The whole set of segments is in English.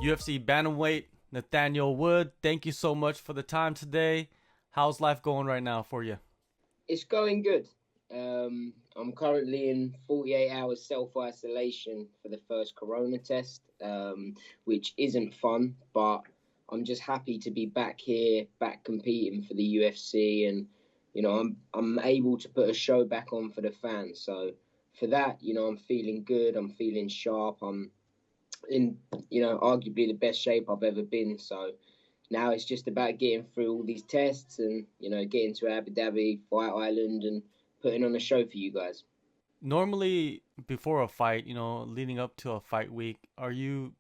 UFC bantamweight Nathaniel Wood. Thank you so much for the time today. How's life going right now for you? It's going good. I'm currently in 48 hours self-isolation for the first corona test, which isn't fun, but I'm just happy to be back here, back competing for the UFC, and I'm able to put a show back on for the fans. So for that, I'm feeling good. I'm feeling sharp. I'm in, arguably the best shape I've ever been. So now it's just about getting through all these tests and, getting to Abu Dhabi, Fight Island, and putting on a show for you guys. Normally, before a fight, leading up to a fight week, are you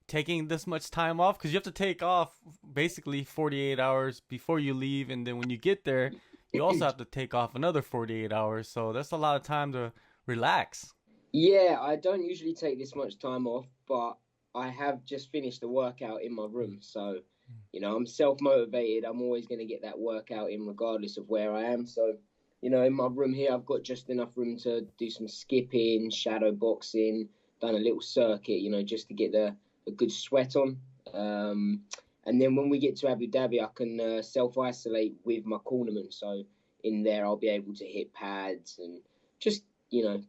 taking this much time off? Because you have to take off basically 48 hours before you leave. And then when you get there, you also have to take off another 48 hours. So that's a lot of time to relax. Yeah, I don't usually take this much time off, but I have just finished a workout in my room. So, I'm self-motivated. I'm always going to get that workout in regardless of where I am. So, in my room here, I've got just enough room to do some skipping, shadow boxing, done a little circuit, just to get a good sweat on. And then when we get to Abu Dhabi, I can self-isolate with my cornerman. So in there, I'll be able to hit pads and just,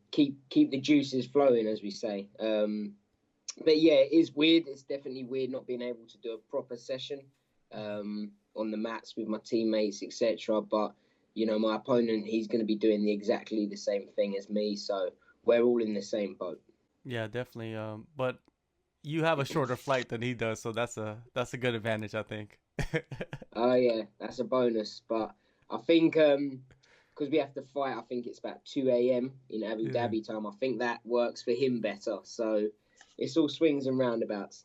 keep the juices flowing, as we say. But yeah, it is weird. It's definitely weird not being able to do a proper session on the mats with my teammates, etc. But my opponent, he's going to be doing exactly the same thing as me. So we're all in the same boat. Yeah, definitely. But you have a shorter flight than he does, so that's a good advantage, I think. Oh yeah, that's a bonus. But I think because we have to fight, I think it's about 2 a.m. in Abu Yeah. Dhabi time. I think that works for him better. So it's all swings and roundabouts.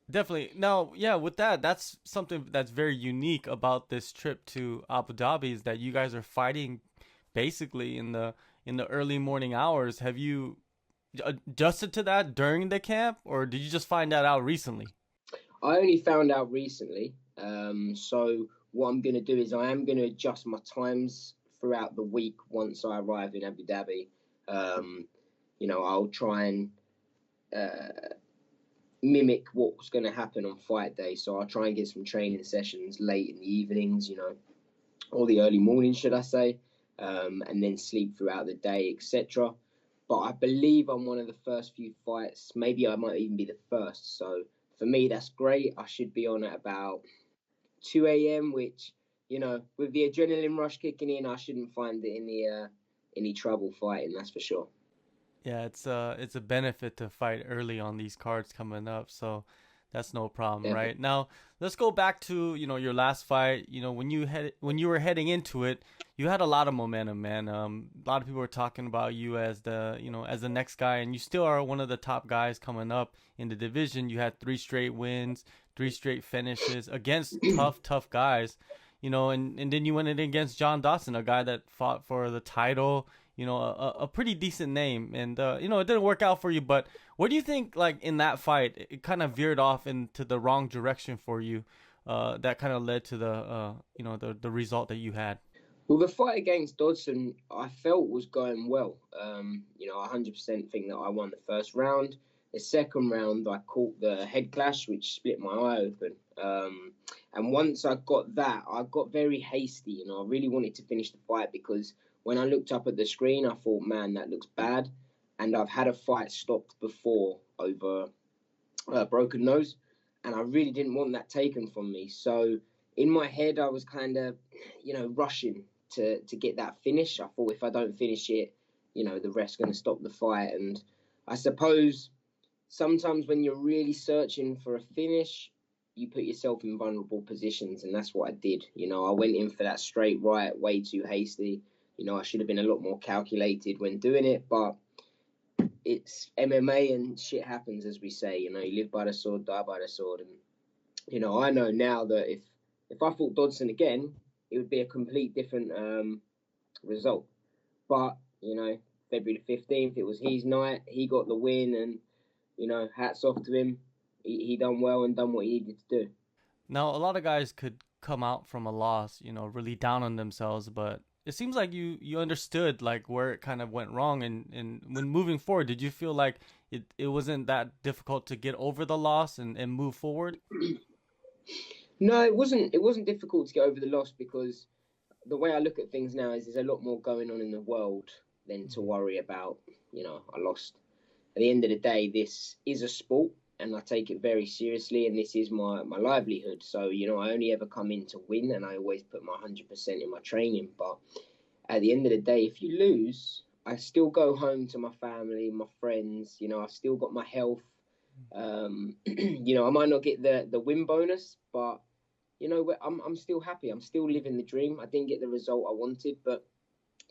Definitely. Now, yeah, with that, that's something that's very unique about this trip to Abu Dhabi is that you guys are fighting basically in the early morning hours. Have you adjusted to that during the camp, or did you just find that out recently? I only found out recently. So what I'm going to do is I am going to adjust my times throughout the week once I arrive in Abu Dhabi. Um, I'll try and uh, mimic what's going to happen on fight day. So I'll try and get some training sessions late in the evenings, or the early morning, should I say, and then sleep throughout the day, etc. But I believe I'm one of the first few fights. Maybe I might even be the first. So for me, that's great. I should be on at about 2 a.m., which, with the adrenaline rush kicking in, I shouldn't find it any trouble fighting, that's for sure. Yeah, it's a benefit to fight early on these cards coming up, so that's no problem, Definitely. right? Now, let's go back to, your last fight. When you were heading into it, you had a lot of momentum, man. A lot of people were talking about you as as the next guy, and you still are one of the top guys coming up in the division. You had three straight wins, three straight finishes against tough guys. And then you went in against John Dawson, a guy that fought for the title, a pretty decent name. And, it didn't work out for you. But what do you think, like, in that fight, it kind of veered off into the wrong direction for you that kind of led to the result that you had? Well, the fight against Dawson, I felt was going well. I 100% think that I won the first round. The second round, I caught the head clash, which split my eye open. And once I got that, I got very hasty. I really wanted to finish the fight because when I looked up at the screen, I thought, man, that looks bad. And I've had a fight stopped before over a broken nose, and I really didn't want that taken from me. So in my head, I was kind of, rushing to get that finish. I thought if I don't finish it, the ref's going to stop the fight. And I suppose sometimes when you're really searching for a finish, you put yourself in vulnerable positions, and that's what I did. I went in for that straight right way too hasty. I should have been a lot more calculated when doing it, but it's MMA and shit happens, as we say. You live by the sword, die by the sword, and I know now that if I fought Dodson again, it would be a complete different result. But February the 15th, it was his night. He got the win, and hats off to him. He done well and done what he needed to do. Now, a lot of guys could come out from a loss, really down on themselves, but it seems like you understood like where it kind of went wrong, and when moving forward, did you feel like it wasn't that difficult to get over the loss and move forward? No, it wasn't. It wasn't difficult to get over the loss because the way I look at things now is there's a lot more going on in the world than to Mhm. worry about. I lost. At the end of the day, this is a sport, and I take it very seriously, and this is my livelihood. So I only ever come in to win, and I always put my 100% in my training. But at the end of the day, if you lose, I still go home to my family, my friends. I've still got my health. I might not get the win bonus, but I'm still happy. I'm still living the dream. I didn't get the result I wanted, but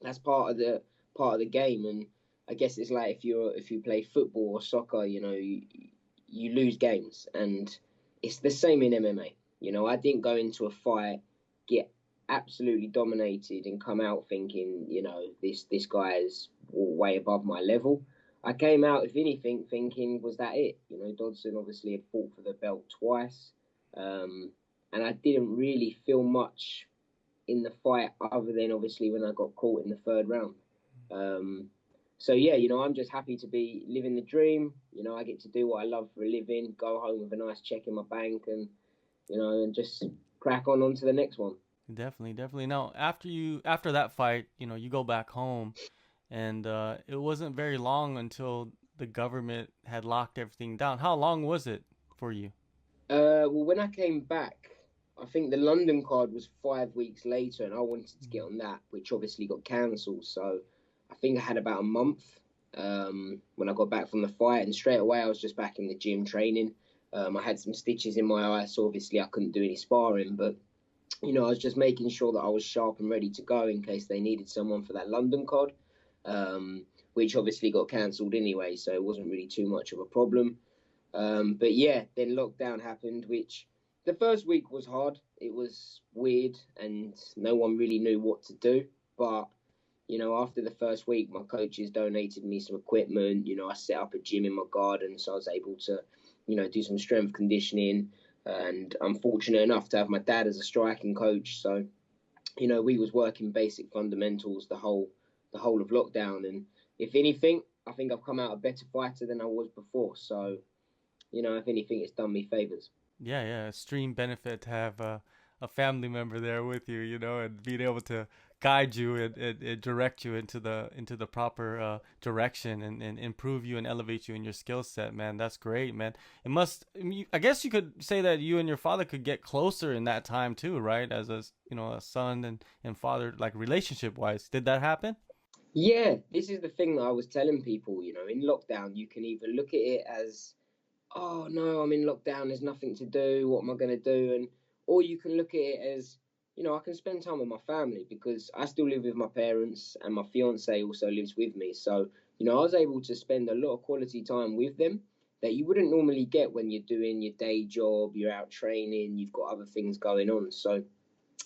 that's part of the game. And I guess it's like if you play football or soccer, you lose games, and it's the same in MMA. I didn't go into a fight, get absolutely dominated, and come out thinking, this guy is way above my level. I came out, if anything, thinking, was that it? Dawson obviously had fought for the belt twice, um, and I didn't really feel much in the fight other than obviously when I got caught in the third round. Um, so yeah, I'm just happy to be living the dream. I get to do what I love for a living, go home with a nice check in my bank, and just crack on to the next one. Definitely, definitely. Now, after that fight, you go back home, and it wasn't very long until the government had locked everything down. How long was it for you? Well, when I came back, I think the London card was 5 weeks later, and I wanted to get on that, which obviously got cancelled. So I think I had about a month when I got back from the fight, and straight away I was just back in the gym training. I had some stitches in my eye, so obviously I couldn't do any sparring, but I was just making sure that I was sharp and ready to go in case they needed someone for that London card, which obviously got cancelled anyway, so it wasn't really too much of a problem. But yeah, then lockdown happened, which the first week was hard. It was weird, and no one really knew what to do. But after the first week, my coaches donated me some equipment. I set up a gym in my garden, so I was able to, do some strength conditioning. And I'm fortunate enough to have my dad as a striking coach, so we was working basic fundamentals the whole of lockdown. And if anything, I think I've come out a better fighter than I was before. So if anything, it's done me favors. Yeah, yeah, extreme benefit to have a family member there with you, and being able to guide you and direct you into the proper direction and improve you and elevate you in your skill set, man. That's great, man. I guess you could say that you and your father could get closer in that time too, right? As a son and father, like relationship wise. Did that happen? Yeah, this is the thing that I was telling people. In lockdown, you can either look at it as, oh no, I'm in lockdown, there's nothing to do, what am I going to do? And or you can look at it as, I can spend time with my family because I still live with my parents and my fiance also lives with me. So I was able to spend a lot of quality time with them that you wouldn't normally get when you're doing your day job, you're out training, you've got other things going on. So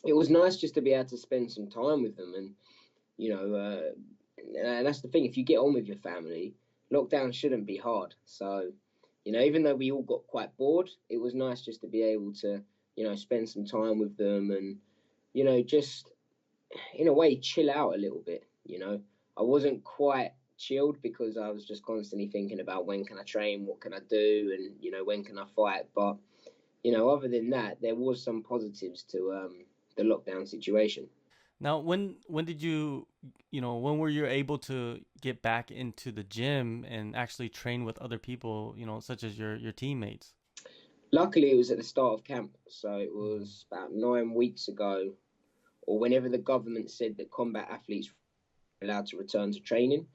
it was nice just to be able to spend some time with them. And and that's the thing, if you get on with your family, lockdown shouldn't be hard. So even though we all got quite bored, it was nice just to be able to, spend some time with them and, just in a way chill out a little bit. I wasn't quite chilled because I was just constantly thinking about when can I train, what can I do, and, when can I fight. But, other than that, there was some positives to the lockdown situation. Now, when did when were you able to get back into the gym and actually train with other people, such as your teammates? Luckily, it was at the start of camp. So it Mhm. was about 9 weeks ago, or whenever the government said that combat athletes were allowed to return to training,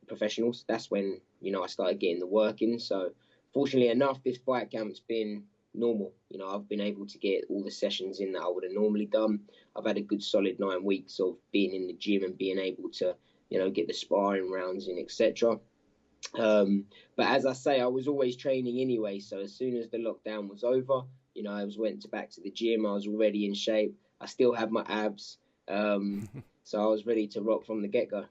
professionals, that's when, I started getting the work in. So fortunately enough, this fight camp's been normal. I've been able to get all the sessions in that I would have normally done. I've had a good solid 9 weeks of being in the gym and being able to, get the sparring rounds in, etc. But as I say, I was always training anyway. So as soon as the lockdown was over, I went back to the gym. I was already in shape. I still had my abs. So I was ready to rock from the get go.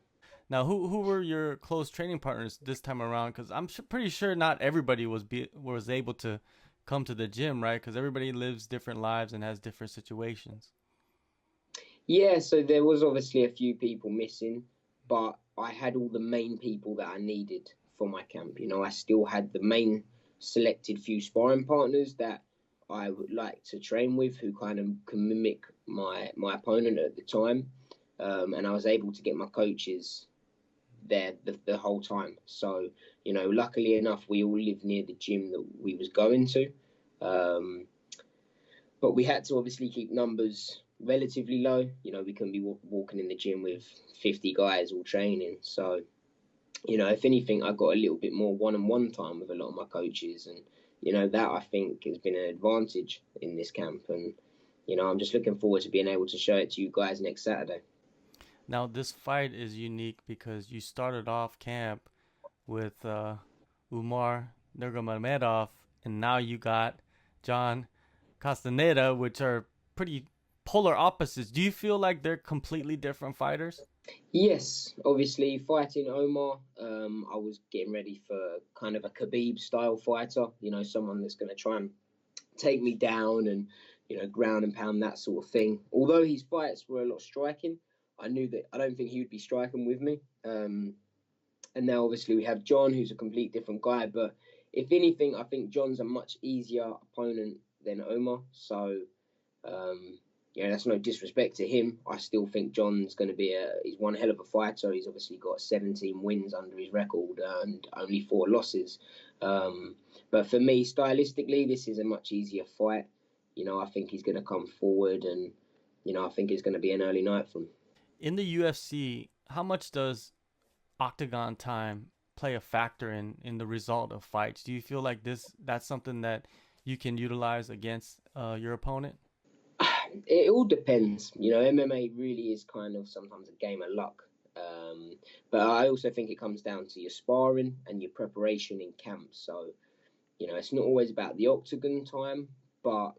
Now, who were your close training partners this time around? Because I'm pretty sure not everybody was able to come to the gym, right? Because everybody lives different lives and has different situations. Yeah, so there was obviously a few people missing, but I had all the main people that I needed for my camp. You know, I still had the main selected few sparring partners that I would like to train with, who kind of can mimic my opponent at the time, and I was able to get my coaches there the whole time. So, you know, luckily enough, we all lived near the gym that we was going to. Um, but we had to obviously keep numbers relatively low. You know, we couldn't be walking in the gym with 50 guys all training. So, you know, if anything, I got a little bit more one-on-one time with a lot of my coaches. And, you know, that I think has been an advantage in this camp. And, you know, I'm just looking forward to being able to show it to you guys next Saturday. Now, this fight is unique because you started off camp with Umar Nurmagomedov, and now you got John Castaneda, which are pretty polar opposites. Do you feel like they're completely different fighters? Yes, obviously fighting Omar, I was getting ready for kind of a Khabib style fighter, you know, someone that's going to try and take me down and, you know, ground and pound, that sort of thing. Although his fights were a lot striking, I knew that I don't think he would be striking with me. And now obviously we have John, who's a complete different guy. But if anything, I think John's a much easier opponent than Omar. So, yeah, that's no disrespect to him. I still think John's going to be he's one hell of a fighter. He's obviously got 17 wins under his record and only 4 losses. But for me, stylistically, this is a much easier fight. You know, I think he's going to come forward and, you know, I think it's going to be an early night for him. In the UFC, how much does Octagon time play a factor in the result of fights? Do you feel like that's something that you can utilize against your opponent? It all depends. You know, MMA really is kind of sometimes a game of luck. But I also think it comes down to your sparring and your preparation in camp. So, you know, it's not always about the octagon time, but,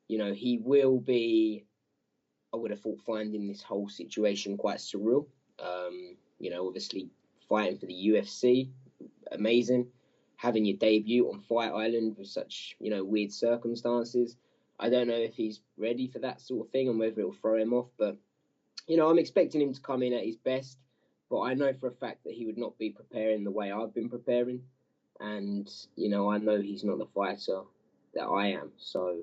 you know, he will be, I would have thought, finding this whole situation quite surreal. You know, obviously fighting for the UFC, amazing. Having your debut on Fight Island with such, you know, weird circumstances. I don't know if he's ready for that sort of thing and whether it'll throw him off. But, you know, I'm expecting him to come in at his best. But I know for a fact that he would not be preparing the way I've been preparing. And, you know, I know he's not the fighter that I am. So,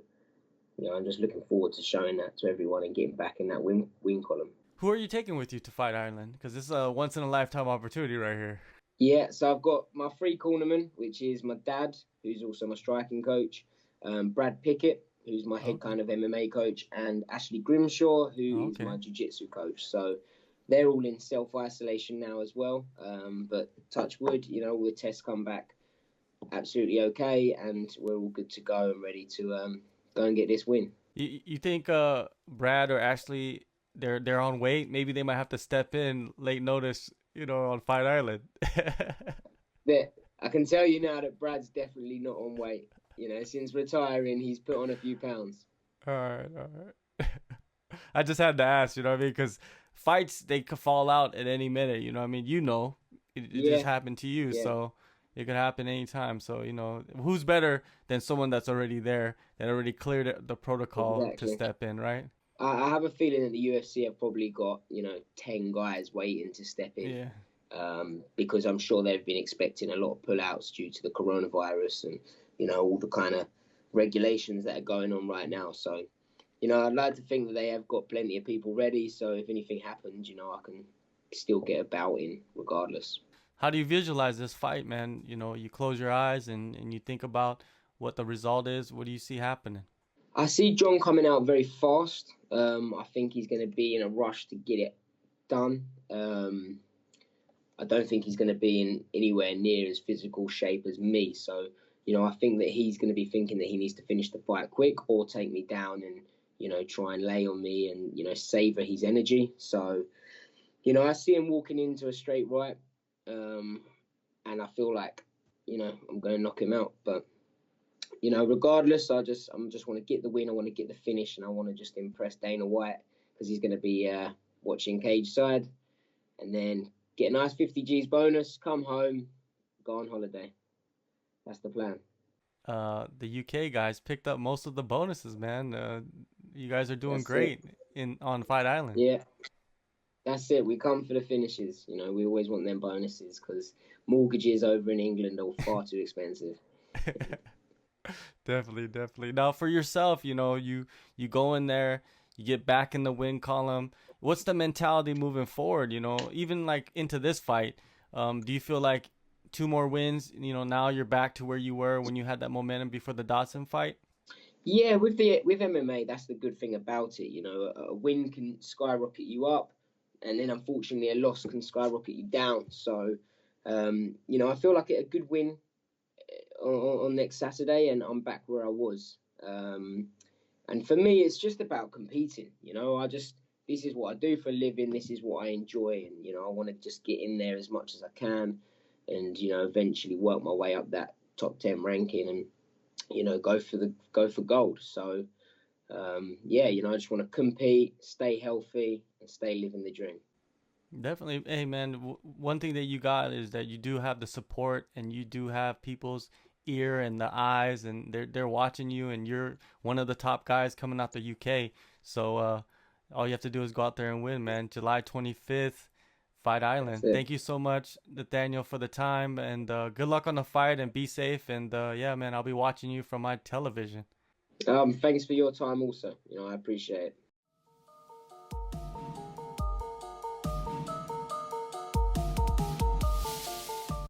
you know, I'm just looking forward to showing that to everyone and getting back in that win column. Who are you taking with you to Fight Island? Because this is a once in a lifetime opportunity right here. Yeah, so I've got my 3 cornermen, which is my dad, who's also my striking coach, Brad Pickett, who's my head Okay. kind of MMA coach, and Ashley Grimshaw, who is Okay. my jiu-jitsu coach. So they're all in self-isolation now as well. But touch wood, you know, all the tests come back absolutely okay, and we're all good to go and ready to go and get this win. You think Brad or Ashley they're on weight? Maybe they might have to step in late notice, on Fight Island. But I can tell you now that Brad's definitely not on weight. You know, since retiring, he's put on a few pounds. All right, all right. I just had to ask, you know what I mean? Because fights, they could fall out at any minute, you know what I mean? It just Yeah, happened to you, yeah, so it could happen anytime. So, who's better than someone that's already there, that already cleared the protocol to exactly. step in, right? I have a feeling that the UFC have probably got, 10 guys waiting to step in, Yeah. because I'm sure they've been expecting a lot of pullouts due to the coronavirus and, all the kind of regulations that are going on right now. So, I'd like to think that they have got plenty of people ready. So if anything happens, I can still get a bout in regardless. How do you visualize this fight, man? You close your eyes and you think about what the result is. What do you see happening? I see John coming out very fast. I think he's going to be in a rush to get it done. I don't think he's going to be in anywhere near as physical shape as me. So, I think that he's going to be thinking that he needs to finish the fight quick or take me down and, try and lay on me and, savor his energy. So, I see him walking into a straight right. And I feel like, I'm going to knock him out. But, regardless, I just want to get the win. I want to get the finish, and I want to just impress Dana White because he's going to be watching cage side, and then get a nice 50 G's bonus, come home, go on holiday. That's the plan. The UK guys picked up most of the bonuses, man. You guys are doing That's it. great. in on Fight Island. Yeah, that's it. We come for the finishes. You know, we always want them bonuses because mortgages over in England are far too expensive. Definitely, definitely. Now for yourself, you go in there, you get back in the win column. What's the mentality moving forward? Even like into this fight, do you feel like two more wins? Now you're back to where you were when you had that momentum before the Dawson fight. Yeah, with MMA, that's the good thing about it. You know, a win can skyrocket you up, and then unfortunately a loss can skyrocket you down. So, I feel like a good win on next Saturday, and I'm back where I was. And for me, it's just about competing. This is what I do for a living. This is what I enjoy, and I want to just get in there as much as I can, and eventually work my way up that top 10 ranking, and go for gold. So I just want to compete, stay healthy, and stay living the dream. Definitely. Hey, man, one thing that you got is that you do have the support and you do have people's ear and the eyes, and they're watching you, and you're one of the top guys coming out the UK. So all you have to do is go out there and win, man. July 25th, Fight That's Island. it. Thank you so much, Nathaniel, for the time, and good luck on the fight and be safe. And yeah, man, I'll be watching you from my television. Thanks for your time also. I appreciate it.